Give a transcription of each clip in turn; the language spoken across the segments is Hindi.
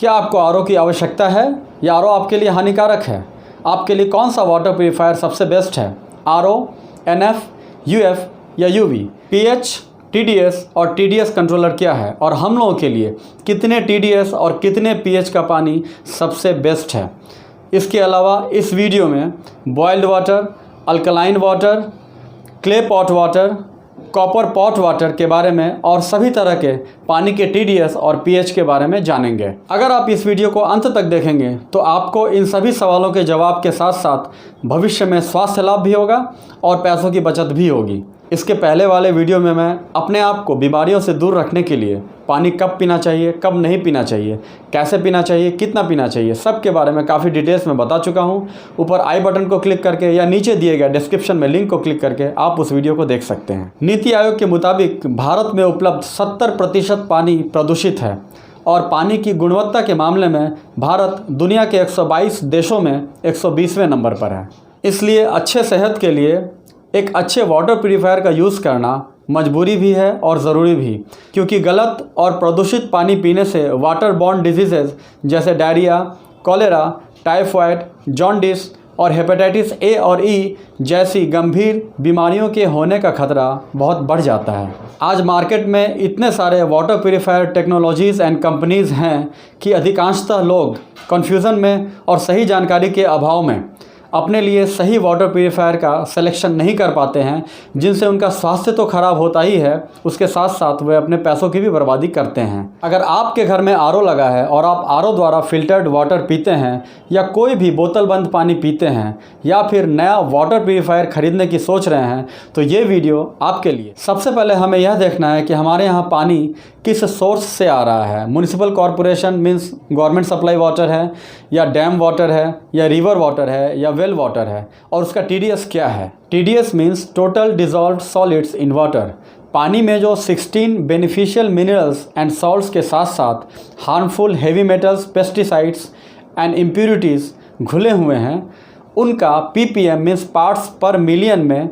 क्या आपको आरओ की आवश्यकता है या आरओ आपके लिए हानिकारक है? आपके लिए कौन सा वाटर प्यूरीफायर सबसे बेस्ट है? आरओ, एनएफ, यूएफ या यूवी? पीएच, टीडीएस और टीडीएस कंट्रोलर क्या है और हम लोगों के लिए कितने टीडीएस और कितने पीएच का पानी सबसे बेस्ट है? इसके अलावा इस वीडियो में boiled water, alkaline water, clay pot water, copper pot water के बारे में और सभी तरह के पानी के टीडीएस और पीएच के बारे में जानेंगे। अगर आप इस वीडियो को अंत तक देखेंगे तो आपको इन सभी सवालों के जवाब के साथ साथ भविष्य में स्वास्थ्य लाभ भी होगा और पैसों की बचत भी होगी। इसके पहले वाले वीडियो में मैं अपने आप को बीमारियों से दूर रखने के लिए पानी कब पीना चाहिए, कब नहीं पीना चाहिए, कैसे पीना चाहिए, कितना पीना चाहिए, सब के बारे में काफ़ी डिटेल्स में बता चुका हूं। ऊपर आई बटन को क्लिक करके या नीचे दिए गए डिस्क्रिप्शन में लिंक को क्लिक करके आप उस वीडियो को देख सकते हैं। नीति आयोग के मुताबिक भारत में उपलब्ध 70% पानी प्रदूषित है और पानी की गुणवत्ता के मामले में भारत दुनिया के 122 देशों में 120वें नंबर पर है। इसलिए अच्छे सेहत के लिए एक अच्छे वाटर प्यूरीफायर का यूज़ करना मजबूरी भी है और ज़रूरी भी, क्योंकि गलत और प्रदूषित पानी पीने से वाटर बॉर्न डिजीज़ेज़ जैसे डायरिया, कॉलेरा, टाइफाइड, जॉन्डिस और हेपेटाइटिस ए और ई जैसी गंभीर बीमारियों के होने का खतरा बहुत बढ़ जाता है। आज मार्केट में इतने सारे water purifier technologies and companies हैं कि अधिकांशतः लोग कन्फ्यूज़न में और सही जानकारी के अभाव में अपने लिए सही वाटर प्यूरीफायर का सिलेक्शन नहीं कर पाते हैं, जिनसे उनका स्वास्थ्य तो खराब होता ही है, उसके साथ साथ वे अपने पैसों की भी बर्बादी करते हैं। अगर आपके घर में आरओ लगा है और आप आरओ द्वारा फिल्टर्ड वाटर पीते हैं या कोई भी बोतल बंद पानी पीते हैं या फिर नया वाटर प्यूरीफायर खरीदने की सोच रहे हैं तो ये वीडियो आपके लिए। सबसे पहले हमें यह देखना है कि हमारे यहाँ पानी किस सोर्स से आ रहा है। Municipal corporation means government supply water है या डैम वाटर है या रिवर वाटर है या वेल वाटर है, और उसका टीडीएस क्या है? TDS means total dissolved solids in water. पानी में जो 16 बेनिफिशियल मिनरल्स एंड सॉल्ट्स के साथ साथ harmful heavy metals, pesticides and impurities घुले हुए हैं, उनका पीपीएम मीन्स पार्ट्स पर मिलियन में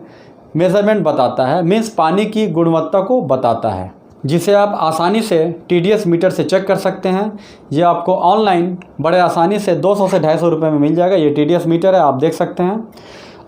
मेजरमेंट बताता है, मीन्स पानी की गुणवत्ता को बताता है, जिसे आप आसानी से टीडीएस मीटर से चेक कर सकते हैं। ये आपको ऑनलाइन बड़े आसानी से 200 से 250 रुपये में मिल जाएगा। ये टीडीएस मीटर है, आप देख सकते हैं,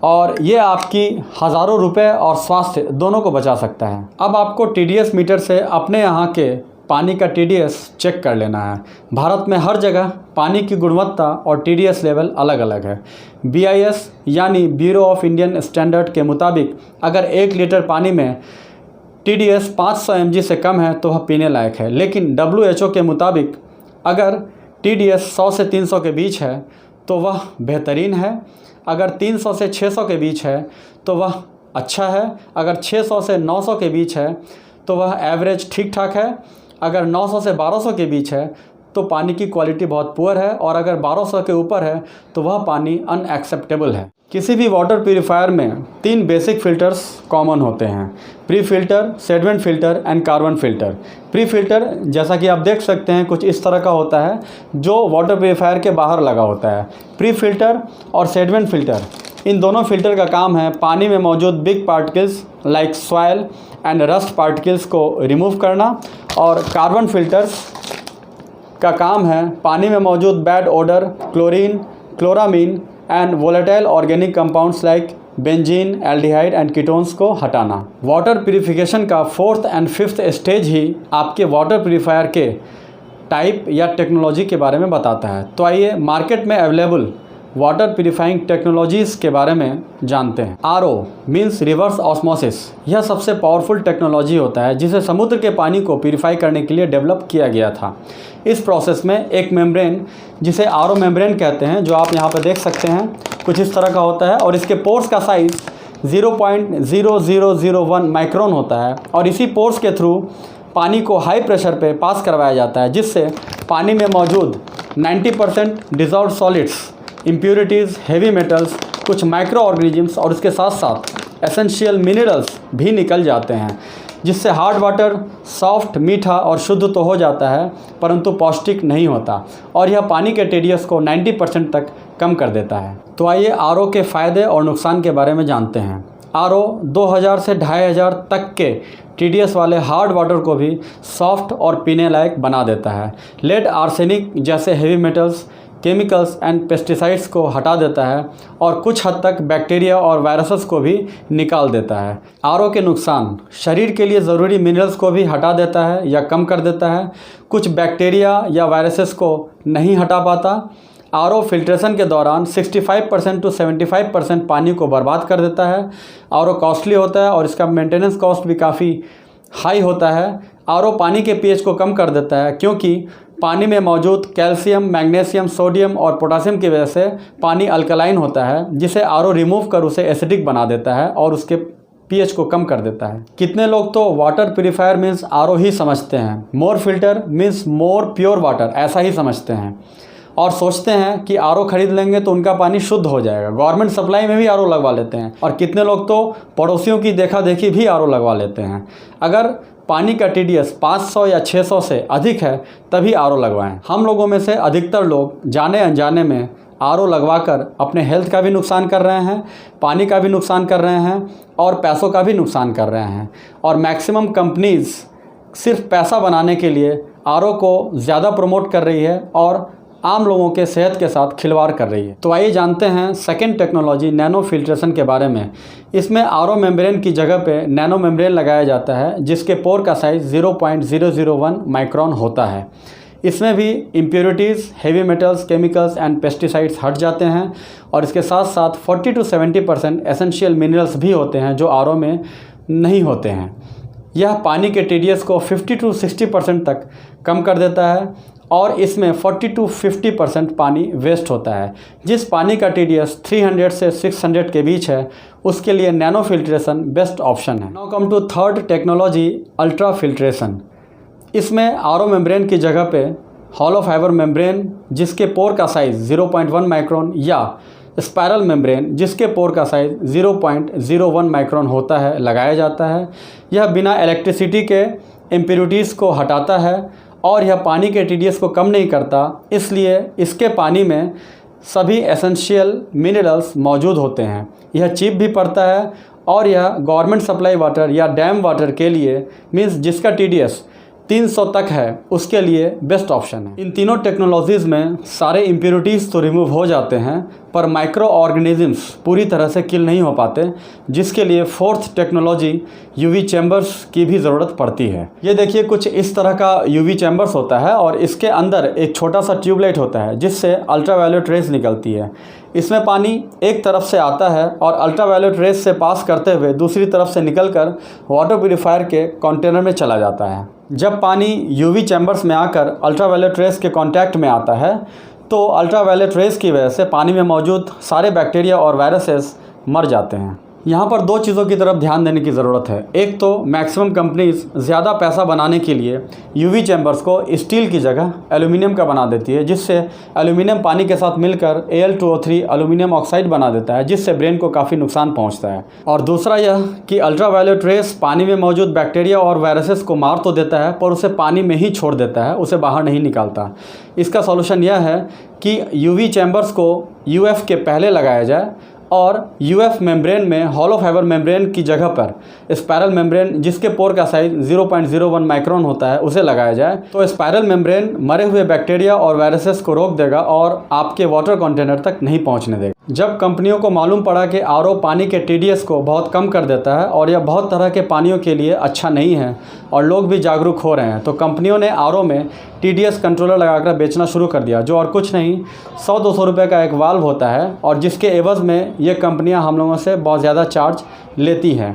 और ये आपकी हज़ारों रुपए और स्वास्थ्य दोनों को बचा सकता है। अब आपको टीडीएस मीटर से अपने यहाँ के पानी का टीडीएस चेक कर लेना है। भारत में हर जगह पानी की गुणवत्ता और टीडीएस लेवल अलग अलग है। बीआईएस यानी ब्यूरो ऑफ इंडियन स्टैंडर्ड के मुताबिक अगर 1 लीटर पानी में टीडीएस 500 mg से कम है तो वह पीने लायक है, लेकिन WHO के मुताबिक अगर टीडीएस 100 से 300 के बीच है तो वह बेहतरीन है, अगर 300 से 600 के बीच है तो वह अच्छा है, अगर 600 से 900 के बीच है तो वह एवरेज ठीक ठाक है, अगर 900 से 1200 के बीच है तो पानी की क्वालिटी बहुत पुअर है, और अगर 1200 के ऊपर है तो वह पानी अनएक्सेप्टेबल है। किसी भी वाटर प्यूरीफायर में 3 बेसिक फ़िल्टर्स कॉमन होते हैं: pre filter, sediment filter and carbon filter. Pre filter जैसा कि आप देख सकते हैं कुछ इस तरह का होता है जो वाटर प्यूरीफायर के बाहर लगा होता है। प्री फिल्टर और सेडमेंट फ़िल्टर, इन दोनों फ़िल्टर का काम है पानी में मौजूद big particles like soil and rust particles को रिमूव करना, और कार्बन फ़िल्टर्स का काम है पानी में मौजूद bad odour, chlorine, chloramine and volatile organic compounds like benzene, aldehyde and ketones को हटाना। वाटर प्यूरिफिकेशन का 4th एंड 5th स्टेज ही आपके वाटर प्यूरीफायर के टाइप या टेक्नोलॉजी के बारे में बताता है। तो आइए मार्केट में अवेलेबल वाटर प्यूरीफाइंग टेक्नोलॉजीज़ के बारे में जानते हैं। RO means reverse osmosis. यह सबसे पावरफुल टेक्नोलॉजी होता है जिसे समुद्र के पानी को प्यूरीफाई करने के लिए डेवलप किया गया था। इस प्रोसेस में एक मेम्ब्रेन, जिसे आरओ मेम्ब्रेन कहते हैं, जो आप यहाँ पर देख सकते हैं कुछ इस तरह का होता है, और इसके पोर्स का साइज़ 0.0001 माइक्रोन होता है, और इसी पोर्स के थ्रू पानी को हाई प्रेशर पे पास करवाया जाता है, जिससे पानी में मौजूद 90% dissolved solids, impurities, heavy metals, कुछ माइक्रो ऑर्गेनिजम्स और इसके साथ साथ एसेंशियल मिनरल्स भी निकल जाते हैं, जिससे हार्ड वाटर सॉफ्ट, मीठा और शुद्ध तो हो जाता है परंतु पौष्टिक नहीं होता, और यह पानी के टीडीएस को 90% तक कम कर देता है। तो आइए आरओ के फ़ायदे और नुकसान के बारे में जानते हैं। आरओ 2000 से 2500 तक के TDS वाले हार्ड वाटर को भी सॉफ्ट और पीने लायक बना देता है। लेड, आर्सेनिक जैसे heavy metals, chemicals and pesticides को हटा देता है और कुछ हद तक बैक्टीरिया और वायरसेस को भी निकाल देता है। आरओ के नुकसान: शरीर के लिए ज़रूरी मिनरल्स को भी हटा देता है या कम कर देता है। कुछ बैक्टीरिया या वायरसेस को नहीं हटा पाता। आरओ फिल्ट्रेशन के दौरान 65% to 75% पानी को बर्बाद कर देता है। आरओ कॉस्टली होता है और इसका मेंटेनेंस कॉस्ट भी काफ़ी हाई होता है। आरओ पानी के pH को कम कर देता है क्योंकि पानी में मौजूद कैल्शियम, मैग्नीशियम, सोडियम और पोटासियम की वजह से पानी अल्कलाइन होता है, जिसे आरओ रिमूव कर उसे एसिडिक बना देता है और उसके pH को कम कर देता है। कितने लोग तो वाटर प्यूरीफायर मीन्स आरओ ही समझते हैं, more filter means more pure water ऐसा ही समझते हैं और सोचते हैं कि आरओ खरीद लेंगे तो उनका पानी शुद्ध हो जाएगा। गवर्नमेंट सप्लाई में भी आरओ लगवा लेते हैं और कितने लोग तो पड़ोसियों की देखा देखी भी आरओ लगवा लेते हैं। अगर पानी का TDS 500 या 600 से अधिक है तभी आरओ लगवाएं। हम लोगों में से अधिकतर लोग जाने अनजाने में आरओ लगवाकर अपने हेल्थ का भी नुकसान कर रहे हैं, पानी का भी नुकसान कर रहे हैं और पैसों का भी नुकसान कर रहे हैं। और मैक्सिमम कंपनीज़ सिर्फ पैसा बनाने के लिए आरओ को ज़्यादा प्रमोट कर रही है और आम लोगों के सेहत के साथ खिलवाड़ कर रही है। तो आइए जानते हैं सेकंड टेक्नोलॉजी नैनो फिल्ट्रेशन के बारे में। इसमें आरओ मेम्ब्रेन की जगह पे नैनो मेम्ब्रेन लगाया जाता है जिसके पोर का साइज़ 0.001 माइक्रोन होता है। इसमें भी impurities, heavy metals, chemicals and pesticides हट जाते हैं और इसके साथ साथ 40 to 70% एसेंशियल मिनरल्स भी होते हैं जो आरओ में नहीं होते हैं। यह पानी के TDS को 50 to 60% तक कम कर देता है और इसमें 40 to 50% पानी वेस्ट होता है। जिस पानी का TDS 300 से 600 के बीच है उसके लिए नैनो फिल्ट्रेशन बेस्ट ऑप्शन है। Now come to third technology, ultra filtration. इसमें आरओ मेम्ब्रेन की जगह पे हॉलो फाइबर मेम्ब्रेन जिसके पोर का साइज़ 0.1 माइक्रोन या स्पायरल मेम्ब्रेन जिसके पोर का साइज़ 0.01 माइक्रोन होता है लगाया जाता है। यह बिना इलेक्ट्रिसिटी के इम्प्योरिटीज़ को हटाता है और यह पानी के TDS को कम नहीं करता, इसलिए इसके पानी में सभी एसेंशियल मिनरल्स मौजूद होते हैं। यह चीप भी पड़ता है और यह गवर्नमेंट सप्लाई वाटर या डैम वाटर के लिए मीन्स जिसका TDS 300 तक है उसके लिए बेस्ट ऑप्शन है। इन तीनों टेक्नोलॉजीज़ में सारे इम्प्योरिटीज़ तो रिमूव हो जाते हैं पर माइक्रो ऑर्गेनिजम्स पूरी तरह से किल नहीं हो पाते, जिसके लिए फोर्थ टेक्नोलॉजी यूवी चैम्बर्स की भी ज़रूरत पड़ती है। ये देखिए कुछ इस तरह का यूवी चैम्बर्स होता है और इसके अंदर एक छोटा सा ट्यूबलाइट होता है जिससे अल्ट्रावायलेट रेज निकलती है। इसमें पानी एक तरफ से आता है और अल्ट्रावायलेट रेज से पास करते हुए दूसरी तरफ से निकलकर वाटर प्यूरीफायर के कंटेनर में चला जाता है। जब पानी यूवी चैम्बर्स में आकर अल्ट्रावायलेट रेज के कांटेक्ट में आता है तो अल्ट्रावायलेट रेज की वजह से पानी में मौजूद सारे बैक्टीरिया और वायरसेस मर जाते हैं। यहाँ पर दो चीज़ों की तरफ ध्यान देने की ज़रूरत है। एक तो मैक्सिमम कंपनीज ज़्यादा पैसा बनाने के लिए यूवी चैम्बर्स को स्टील की जगह एल्यूमिनियम का बना देती है, जिससे एल्यूमिनियम पानी के साथ मिलकर Al2O3 एल्यूमिनियम ऑक्साइड बना देता है, जिससे ब्रेन को काफ़ी नुकसान पहुँचता है। और दूसरा यह कि अल्ट्रावायलेट रेस पानी में मौजूद बैक्टीरिया और वायरसेस को मार तो देता है पर उसे पानी में ही छोड़ देता है, उसे बाहर नहीं निकालता। इसका सॉल्यूशन यह है कि यूवी चैम्बर्स को UF के पहले लगाया जाए और UF मेम्ब्रेन में हॉलो फाइबर मेम्ब्रेन की जगह पर स्पायरल मेम्ब्रेन जिसके पोर का साइज 0.01 माइक्रोन होता है उसे लगाया जाए तो स्पायरल मेम्ब्रेन मरे हुए बैक्टीरिया और वायरसेस को रोक देगा और आपके वाटर कंटेनर तक नहीं पहुंचने देगा। जब कंपनियों को मालूम पड़ा कि RO पानी के TDS को बहुत कम कर देता है और यह बहुत तरह के पानियों के लिए अच्छा नहीं है और लोग भी जागरूक हो रहे हैं, तो कंपनियों ने RO में TDS कंट्रोलर लगाकर बेचना शुरू कर दिया, जो और कुछ नहीं 100-200 रुपये का एक वाल्व होता है और जिसके एवज़ में ये कंपनियां हम लोगों से बहुत ज़्यादा चार्ज लेती हैं।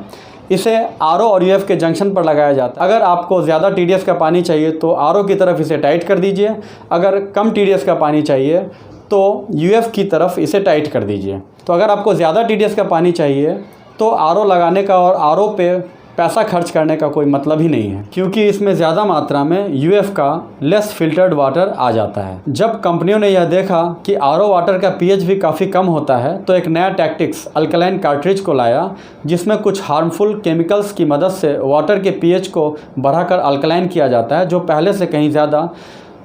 इसे RO और UF के जंक्शन पर लगाया जाता है। अगर आपको ज़्यादा TDS का पानी चाहिए तो RO की तरफ इसे टाइट कर दीजिए, अगर कम TDS का पानी चाहिए तो UF की तरफ इसे टाइट कर दीजिए। तो अगर आपको ज़्यादा TDS का पानी चाहिए तो RO लगाने का और RO पे पैसा खर्च करने का कोई मतलब ही नहीं है, क्योंकि इसमें ज़्यादा मात्रा में UF का लेस फिल्टर्ड वाटर आ जाता है। जब कंपनियों ने यह देखा कि RO वाटर का pH भी काफ़ी कम होता है तो एक नया टैक्टिक्स अल्कलाइन कार्ट्रिज को लाया, जिसमें कुछ हार्मफुल केमिकल्स की मदद से वाटर के pH को बढ़ाकर अल्कलाइन किया जाता है, जो पहले से कहीं ज़्यादा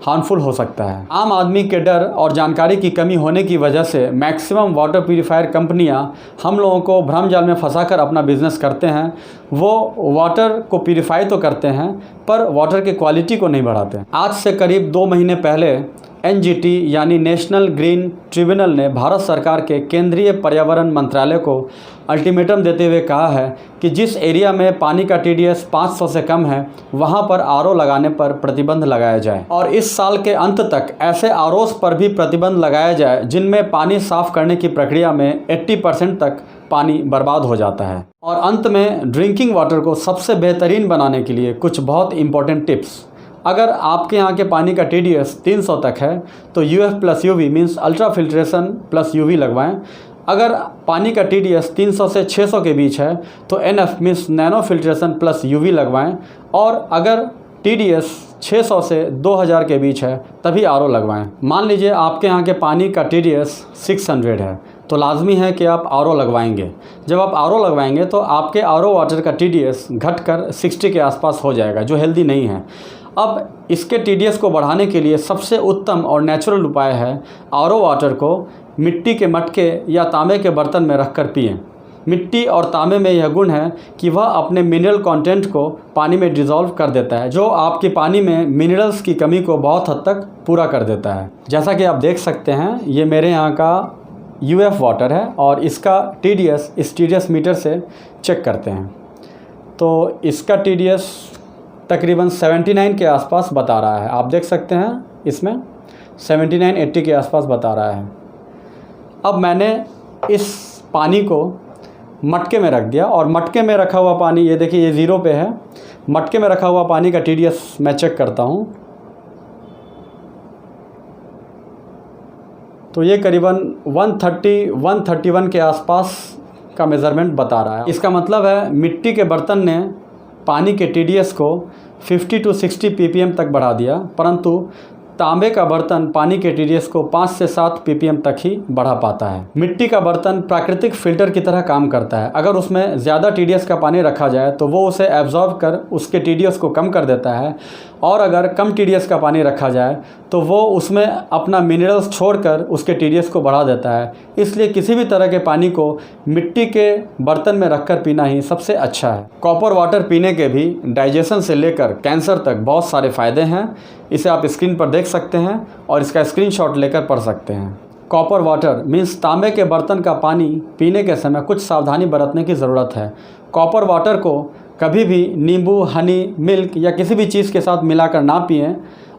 हार्मफुल हो सकता है। आम आदमी के डर और जानकारी की कमी होने की वजह से मैक्सिमम वाटर प्यूरीफायर कंपनियां हम लोगों को भ्रम जाल में फंसाकर अपना बिजनेस करते हैं। वो वाटर को प्यूरीफाई तो करते हैं पर वाटर की क्वालिटी को नहीं बढ़ाते। आज से करीब 2 महीने पहले NGT यानी नेशनल ग्रीन ट्रिब्यूनल ने भारत सरकार के केंद्रीय पर्यावरण मंत्रालय को अल्टीमेटम देते हुए कहा है कि जिस एरिया में पानी का TDS 500 से कम है वहां पर RO लगाने पर प्रतिबंध लगाया जाए और इस साल के अंत तक ऐसे ROs पर भी प्रतिबंध लगाया जाए जिनमें पानी साफ करने की प्रक्रिया में 80% तक पानी बर्बाद हो जाता है। और अंत में ड्रिंकिंग वाटर को सबसे बेहतरीन बनाने के लिए कुछ बहुत इंपॉर्टेंट टिप्स। अगर आपके यहाँ के पानी का TDS 300 तक है तो UF plus UV means ultra filtration plus UV लगवाएं। अगर पानी का TDS 300 से 600 के बीच है तो NF means nano filtration plus UV लगवाएं। और अगर TDS 600 से 2000 के बीच है तभी RO लगवाएं। मान लीजिए आपके यहाँ के पानी का TDS 600 है तो लाजमी है कि आप RO लगवाएंगे। जब आप RO लगवाएंगे तो आपके RO वाटर का TDS घटकर 60 के आसपास हो जाएगा जो हेल्दी नहीं है। अब इसके TDS को बढ़ाने के लिए सबसे उत्तम और नेचुरल उपाय है RO वाटर को मिट्टी के मटके या तांबे के बर्तन में रखकर पिएं। मिट्टी और तांबे में यह गुण है कि वह अपने मिनरल कंटेंट को पानी में डिज़ोल्व कर देता है जो आपके पानी में मिनरल्स की कमी को बहुत हद तक पूरा कर देता है। जैसा कि आप देख सकते हैं ये मेरे यहाँ का UF वाटर है और इसका TDS इस TDS मीटर से चेक करते हैं तो इसका TDS तकरीबन 79 के आसपास बता रहा है। आप देख सकते हैं इसमें 79-80 के आसपास बता रहा है। अब मैंने इस पानी को मटके में रख दिया और मटके में रखा हुआ पानी ये देखिए ये 0 पे है। मटके में रखा हुआ पानी का TDS मैं चेक करता हूँ तो ये करीबन 130-131 के आसपास का मेज़रमेंट बता रहा है। इसका मतलब है मिट्टी के बर्तन ने पानी के TDS को 50 to 60 ppm तक बढ़ा दिया, परंतु तांबे का बर्तन पानी के TDS को 5 से 7 ppm तक ही बढ़ा पाता है। मिट्टी का बर्तन प्राकृतिक फ़िल्टर की तरह काम करता है। अगर उसमें ज़्यादा TDS का पानी रखा जाए तो वो उसे एब्जॉर्ब कर उसके TDS को कम कर देता है और अगर कम TDS का पानी रखा जाए तो वो उसमें अपना मिनरल्स छोड़कर उसके TDS को बढ़ा देता है। इसलिए किसी भी तरह के पानी को मिट्टी के बर्तन में रखकर पीना ही सबसे अच्छा है। कॉपर वाटर पीने के भी डाइजेशन से लेकर कैंसर तक बहुत सारे फ़ायदे हैं। इसे आप स्क्रीन पर देख सकते हैं और इसका स्क्रीनशॉट लेकर पढ़ सकते हैं। कॉपर वाटर मीन्स तांबे के बर्तन का पानी पीने के समय कुछ सावधानी बरतने की ज़रूरत है। कॉपर वाटर को कभी भी नींबू, हनी, मिल्क या किसी भी चीज़ के साथ मिलाकर ना पिएं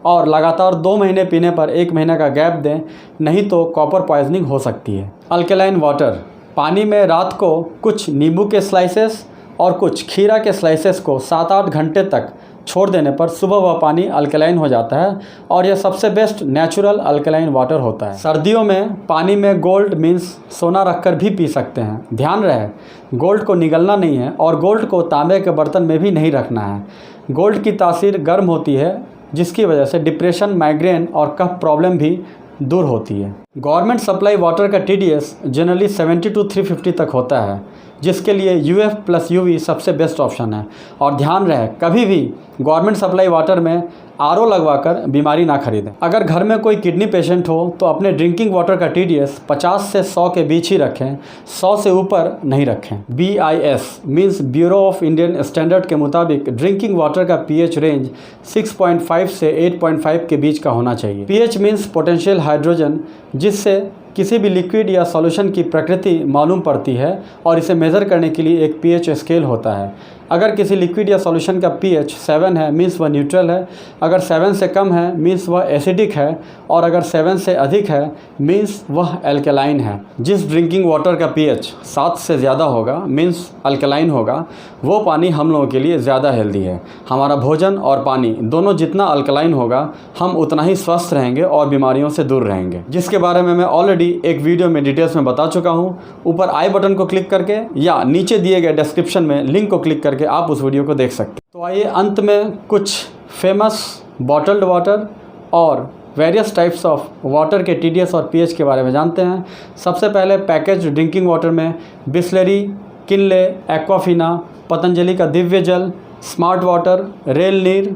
और लगातार 2 महीने पीने पर 1 महीने का गैप दें, नहीं तो कॉपर पॉइजनिंग हो सकती है। अल्कलाइन वाटर पानी में रात को कुछ नींबू के स्लाइसेस और कुछ खीरा के स्लाइसेस को 7-8 घंटे तक छोड़ देने पर सुबह वह पानी अल्कलाइन हो जाता है और यह सबसे बेस्ट नेचुरल अल्कलाइन वाटर होता है। सर्दियों में पानी में गोल्ड मीन्स सोना रखकर भी पी सकते हैं। ध्यान रहे गोल्ड को निगलना नहीं है और गोल्ड को तांबे के बर्तन में भी नहीं रखना है। गोल्ड की तासीर गर्म होती है जिसकी वजह से डिप्रेशन, माइग्रेन और कफ प्रॉब्लम भी दूर होती है। गवर्नमेंट सप्लाई वाटर का TDS जनरली 70 to 350 तक होता है जिसके लिए UF प्लस UV सबसे बेस्ट ऑप्शन है। और ध्यान रहे कभी भी गवर्नमेंट सप्लाई वाटर में RO लगवाकर बीमारी ना खरीदें। अगर घर में कोई किडनी पेशेंट हो तो अपने ड्रिंकिंग वाटर का TDS 50 से 100 के बीच ही रखें, 100 से ऊपर नहीं रखें। BIS means bureau of Indian standard के मुताबिक ड्रिंकिंग वाटर का pH रेंज 6.5 से 8.5 के बीच का होना चाहिए। pH मीन्स पोटेंशियल हाइड्रोजन, जिससे किसी भी लिक्विड या सॉल्यूशन की प्रकृति मालूम पड़ती है और इसे मेज़र करने के लिए एक pH स्केल होता है। अगर किसी लिक्विड या सॉल्यूशन का pH 7 है मीन्स वह न्यूट्रल है, अगर 7 से कम है मीन्स वह एसिडिक है और अगर 7 से अधिक है मीन्स वह एल्कलाइन है। जिस ड्रिंकिंग वाटर का pH 7 से ज़्यादा होगा मीन्स अल्कलाइन होगा, वो पानी हम लोगों के लिए ज़्यादा हेल्दी है। हमारा भोजन और पानी दोनों जितना अल्कलाइन होगा हम उतना ही स्वस्थ रहेंगे और बीमारियों से दूर रहेंगे, जिसके बारे में मैं ऑलरेडी एक वीडियो में डिटेल्स में बता चुका हूँ। ऊपर आई बटन को क्लिक करके या नीचे दिए गए डिस्क्रिप्शन में लिंक को क्लिक करके आप उस वीडियो को देख सकते हैं। तो आइए अंत में कुछ फेमस बॉटल्ड वाटर और वेरियस टाइप्स ऑफ वाटर के TDS और pH के बारे में जानते हैं। सबसे पहले पैकेज ड्रिंकिंग वाटर में बिस्लेरी, किनले, एक्वाफिना, पतंजलि का Divya Jal, smart water, Rail Neer.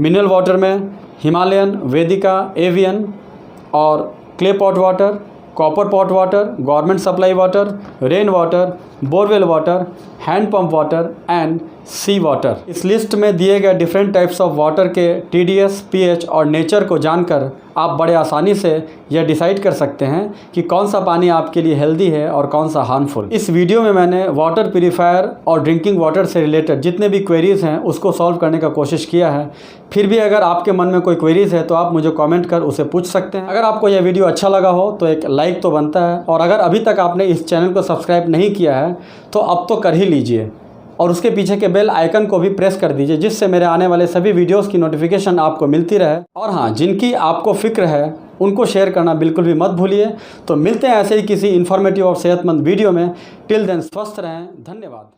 Mineral water में हिमालयन, वेदिका, एवियन और clay pot water, copper pot water, government supply water, rain water, borewell water, hand pump water and sea water. इस लिस्ट में दिए गए डिफरेंट टाइप्स ऑफ वाटर के TDS, pH और नेचर को जानकर आप बड़े आसानी से यह डिसाइड कर सकते हैं कि कौन सा पानी आपके लिए हेल्दी है और कौन सा हार्मफुल। इस वीडियो में मैंने वाटर प्यूरीफायर और ड्रिंकिंग वाटर से रिलेटेड जितने भी क्वेरीज़ हैं उसको सॉल्व करने का कोशिश किया है। फिर भी अगर आपके मन में कोई क्वेरीज़ है तो आप मुझे कमेंट कर उसे पूछ सकते हैं। अगर आपको यह वीडियो अच्छा लगा हो तो एक लाइक तो बनता है, और अगर अभी तक आपने इस चैनल को सब्सक्राइब नहीं किया है तो अब तो कर ही लीजिए, और उसके पीछे के बेल आइकन को भी प्रेस कर दीजिए, जिससे मेरे आने वाले सभी वीडियोस की नोटिफिकेशन आपको मिलती रहे। और हाँ, जिनकी आपको फिक्र है उनको शेयर करना बिल्कुल भी मत भूलिए। तो मिलते हैं ऐसे ही किसी इन्फॉर्मेटिव और सेहतमंद वीडियो में। टिल देन स्वस्थ रहें। धन्यवाद।